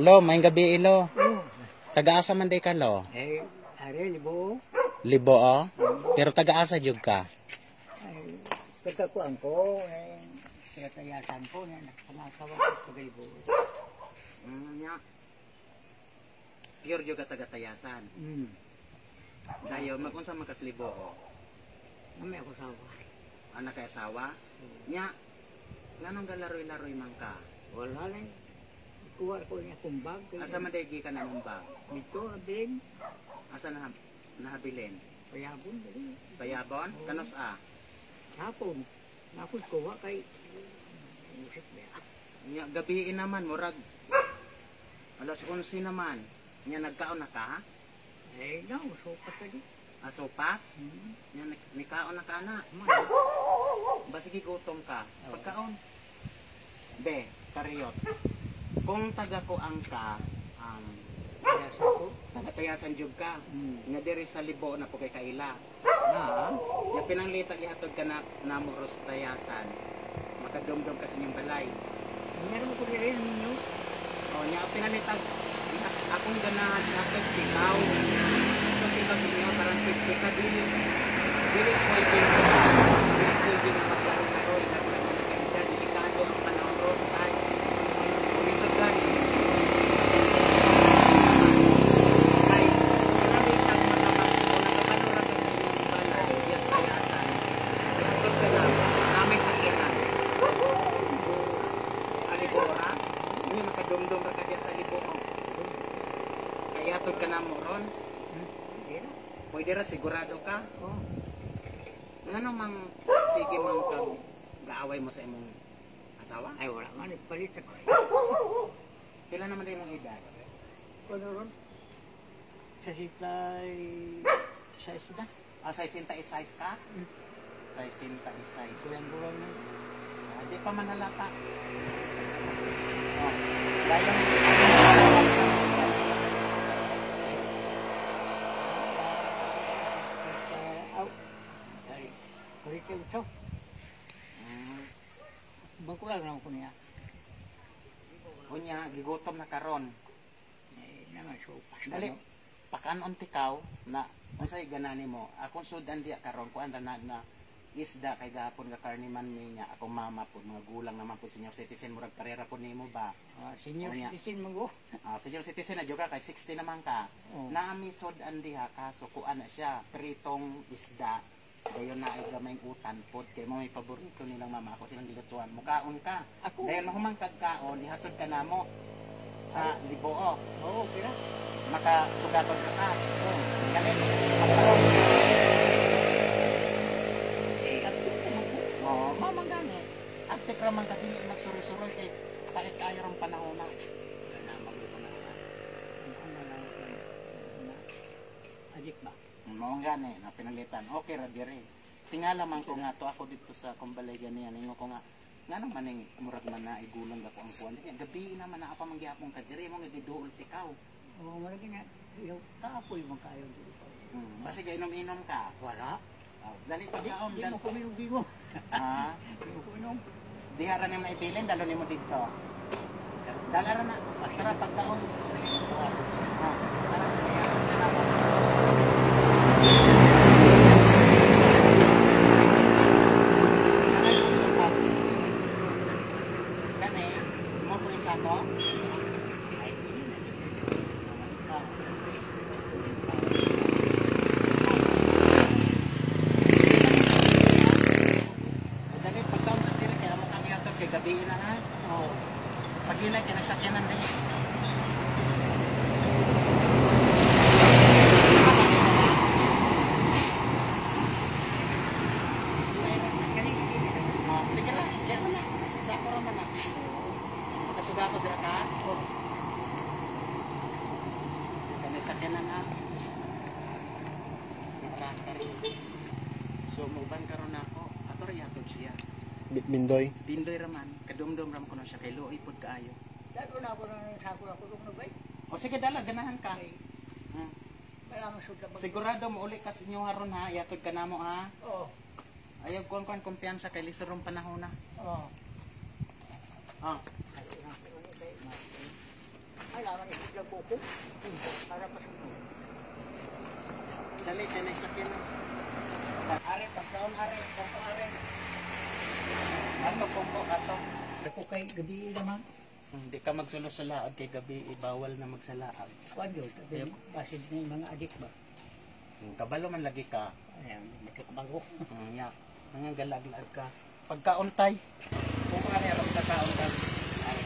Lo, may gabi ilo. Oh. Taga-asa man day ka, lo? Are, libo. Libo, oh? Pero taga-asa jud ka? Ay, pagkakuan ko, pinatayasan ko, nakasawa ko sa libo. Nya. Pure jud ka taga-tayasan. Dayo, magunsa man kas libo, oh? May ako sawa. Anak kay asawa? Nya, nganong galaroy-laroy man ka? Wala lang. Kuha ko niya kumbag. Asa man day gikan na mong bag? Dito, abin. Asa nahabilin? Payabon. Bayabon? Kanos a? Hapon. Napos kuha kay musik ba? Nya, gabiin naman, murag. Alas 11 naman. Nya, nagkaon na ka? Eh, no, sopas ka di. Asopas? Nya, nikaon na ka na. Basigi gutom ka. Pagkaon. Be, kariyot. Kung taga ko ang ka, Kayasa ko. taga-tayasan jud ka. Nga diri sa libo na po kay kaila. Na? Nga pinanglitag ihatod ka na namuros tayasan. Makadumdum ka sa inyong balay. Meron mo ko rin ninyo. O nya pinanglitag akong ganahan ihatod ikaw. So ikaw sa inyo parang safety ka dili. Dili pwede na maglaro-laro. Delikado ang panahon ron tayo. Kung isod gani. Kay pinanglitag mo naman kung nakabalura ka sa inyong balay. Yes, tayasan. Ihatod ka na. Namay sakinan. Alibora. Hindi makadumdum ka kaya sa liboro. Kaya hatod ka na mo ron. Hindi na. Pwede ra sigurado ka. Oh. Ano mang sige mang kag gaaway mo sa imong asawa? Ay, wala nga. Nagpalit ako. Kailan naman din imong edad? Ano ron? Sa sitay... Sa isda. Sa 66 ka? Sa 66. Bulan-bulan na. Di pa man halata. Oh. Dahil lang. Kurite ito. Bangkulang lang ko niya. Unya, gigutom na karon. Eh, naman sopas. Dali, pakanon tikaw na unsay ganani mo. Akong sudan diya karon kuan na isda kay gahapon nga karni man niya akong mama po mga gulang naman po senior citizen murag karera po nimo ba. Senior citizen mo go. Senior citizen na juga kay 60 naman ka. Naami sudan diha kaso kuan na siya pritong isda. Dayon na ay gamay utan pod kay mo may paborito nilang mama ako silang gilutuan. Mukaon ka. Dayon mahumang kagkaon ihatod ka namo sa Liboo. Oo, pira. Makasugaton ka ka. Ganit. Oo, mamang ganit. Aktik ramang ka dili magsuri-suroy kay kahit kayo rong panahon na. Wala magluto na. Ajik ba? Mao gani na pinalitan. Okay ra diri. Tingala man ko nga to ako dito sa kumbalay gani ingo ko nga nganong maning murag man na igulang ako ang kuan. Gabi naman na apa mangyapon ka diri mo nagduol tikaw. Oo, malagi nga. Yung kapoy mo kayo dito. Basi kay inom-inom ka. Wala. Dali pagkaon Di mo kuminom. Di mo kuminom. Dihara ni maibilin dalo nimo dito. Dalara na para pagkaon. Kani mo po isa ko. Gabi na ha? Oo. Pag yun ay kinasakyanan din. Sige na, yan mo na. Sa ako naman na. Nakasuga ko dira ka? Oo. Kinasakyanan ha? So, muban karon ako. Ato rin yatod siya. Bindoy. Bindoy raman, kadumdum ram ko na siya kay luoy pod kaayo. Dalo na ako ng sako ako na bay. O sige dala ganahan ka. Wala masud na. Sigurado mo uli ka sinyo haron ha, yatod ka namo ha. Oo. Ayaw kon kumpiyansa kay lisurong panahon na. Oo. Ah. Ay, ko. Para pa sa mga. Dali, dali sa kino. Are, pagkaon are, pongko are. Ato, pongko, ato. Ako kay gabi naman. Hindi ka magsulo-sulaad kay gabi, bawal na magsalaad. Kuan yun. Basid na yung mga adik ba? Kabalo man lagi ka. Ayan, nakakabago. Ya, nangangalag-lag ka. Pagkauntay. Kung ano yung pagkauntay. Are.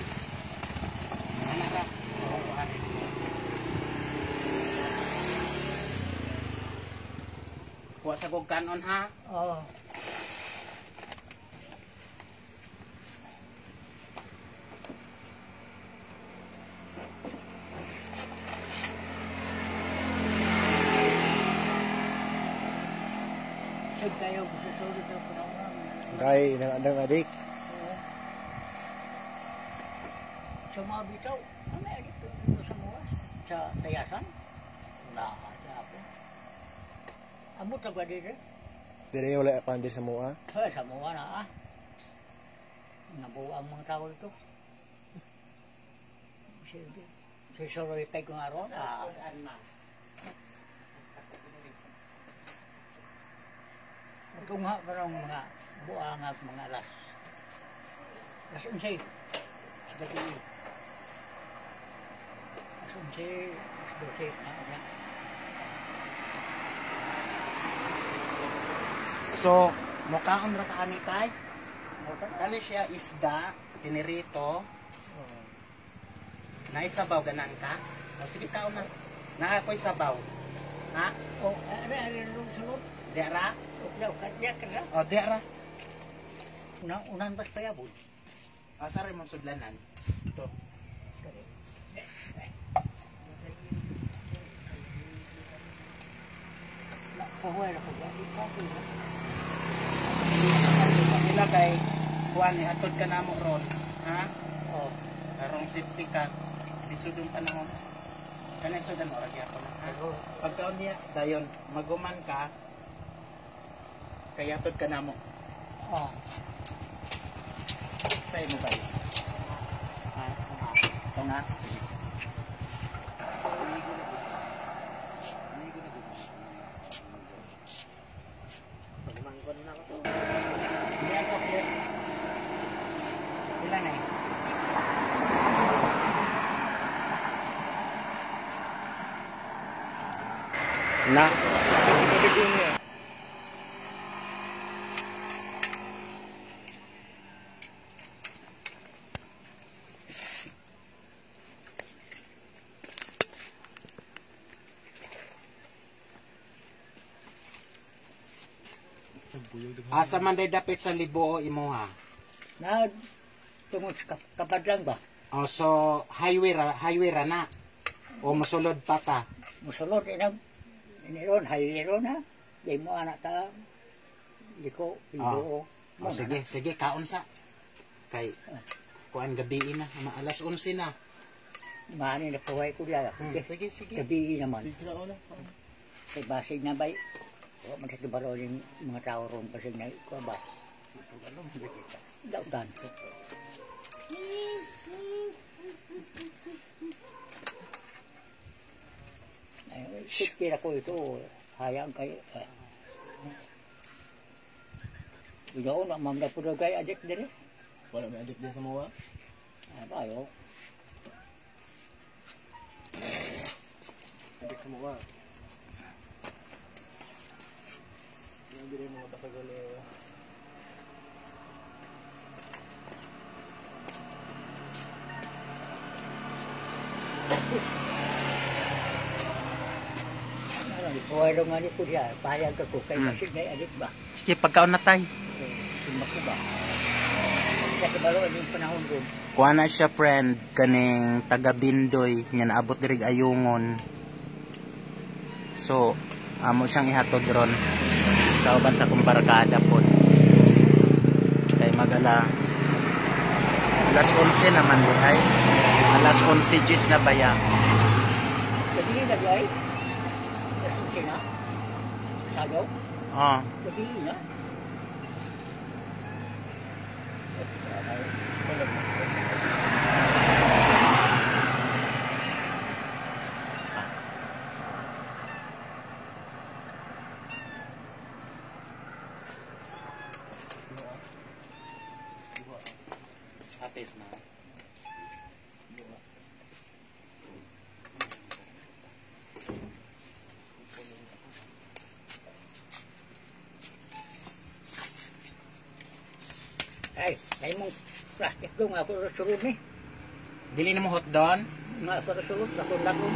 Anak ka. Oo, are. Kuha sa kong kanon ha. Oo. Sud kayo gusto sulod ng panahon. Kay nang adik. Sa mga bitaw, ano yan ito sa muwas? Sa tayasan? Wala ka ako. Amo tagwa dito? Dire wala pandir sa mua. Sa muwa na ah. Nabuo ang mga tao dito. Si Soroy kay kung aron. Ito nga parang mga buang at mga alas. Asun siya. Sebagai asun siya. Dosis na niya. So, mukhaon ra ka ani tay. Kani siya isda, pinirito, naisabaw ganan ka. O sige kaon na. Na ako'y sabaw. Ha? Oh, ada sunod. Diara? Daw kadya kada. O diara. Unan bas payabon. Asa rin mong sudlanan? Ito. Kahuay na ko ba? Ila kay kuan hatod ka namo ron. Ha? Oh, Karong safety ka. Isudong panahon. Kanay sudan mo ragi ako na. Ha? Pagkaon niya, dayon, maguman ka, kaya hatod ka namo. oh. Sa'yo mo ba yun? Ha? Ito nga? Sige. Umigo na dito. Umigo na dito. Pagmangkon na ako to. Hindi ang sokle. Ilan na eh? Na. Asa man day dapit sa Libo imuha. Na tungod sa kapadlang ba? O so highway ra na. O mosulod pa ka. Musulod inang iniron hayron ha. Di mo anak ta. Di ko O sige, sige kaon sa. Kay kuan gabi na, alas 11 na. Mani na puhay ko diya. Sige, sige. Gabi naman. Sige na. Kay basig na bay. O magkakibaro yung mga tao ron basig na ko ba. Daudan. Ay, sikira ko ito. Hayang kay Ikaw na mamda po daw kay adik din eh. Wala may adik din sa mua. Tayo. Adik sa mua. Yung dire mga pasagali. Buhay daw nga ni po siya. Pahayag ako kay basig na adik ba. Sige, pagkaon na tay. Sumbako ba? Kasi balo yung panahon doon. Kuha na siya friend kaning taga Bindoy nya naabot diri Ayungon. So, amo siyang ihatod ron sa uban sa kumbarkada pod. Kay magala alas 11 naman buhay. Alas 11 gis na baya. Gabi na guys. Kasi na. Sagaw. Oh, Gabi na. kamatis na. Ay mong plastic doon nga ako rasulod ni. Dili na mo hot doon. Nga ako rasulod, ako lagon.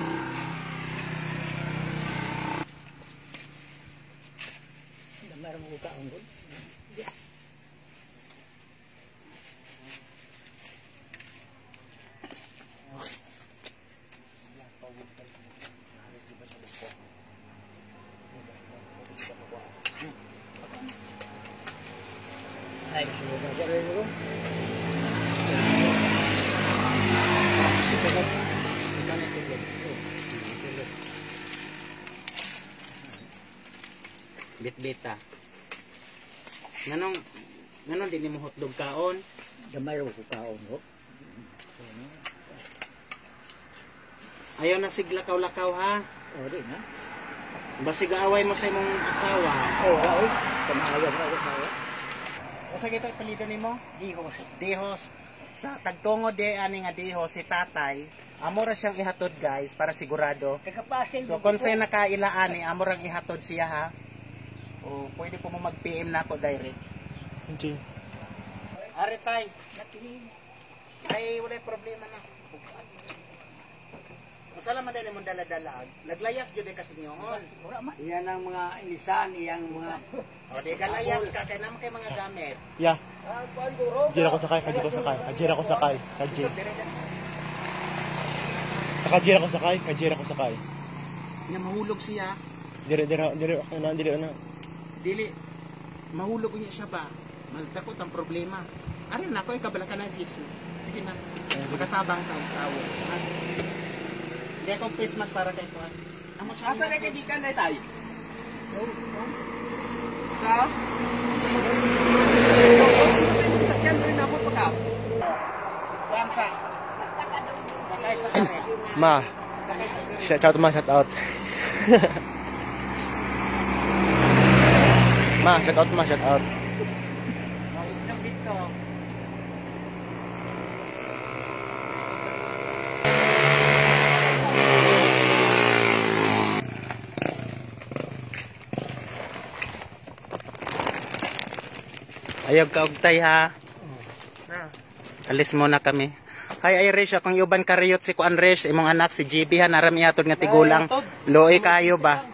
Meron mo ka ang good. Ay, sudah jalan dulu. Bit-bita. Nganong din mo hotdog kaon? Gamay ko kaon ko. Ayaw na siglakaw-lakaw ha. O di na. Basig away mo sa imong asawa. O, ay. Kamaayos na ako kaya. Asa kita palido nimo? Dihos. Dihos. Sa tagtungod de ani nga Dihos si tatay, amo ra siyang ihatod guys para sigurado. Kagapasin. So kung say nakailaan ni amo rang ihatod siya ha. O pwede po mo mag-PM na ako direct. Hindi. Ari tay. Ay wala problema na. Masala man dali mo dala-dala. Naglayas jud kasi nyohon. Iyan ang mga ilisan, iyang mga... O di galayas ka kay naman kay mga gamit. Ya. Kajira ko sakay, kajira ko sakay, kajira ko sakay, kajira. Sa kajira ko sakay, kajira ko sakay. Nya mahulog siya. Dire na. Dili mahulog niya siya ba? Maltakot ang problema. Ari na ko ikabalakan ng fish mo. Sige na. Magatabang tao. Hindi akong Christmas para kay Tuan. Asa na kadikan na tayo? Sa? Sakyan rin ako pa ka. Tuan sa. Sakay sa kare. Ma, Sakay sa kare. shout out ma, shout out. Ma, shout out ma, shout out. Mawis na dito. Ayaw ka ugtay ha. Alis muna kami. Hi Irish, akong iuban kariyot si Kuan Rish, imong anak si GB ha, narami atod nga tigulang. Looy kayo ba?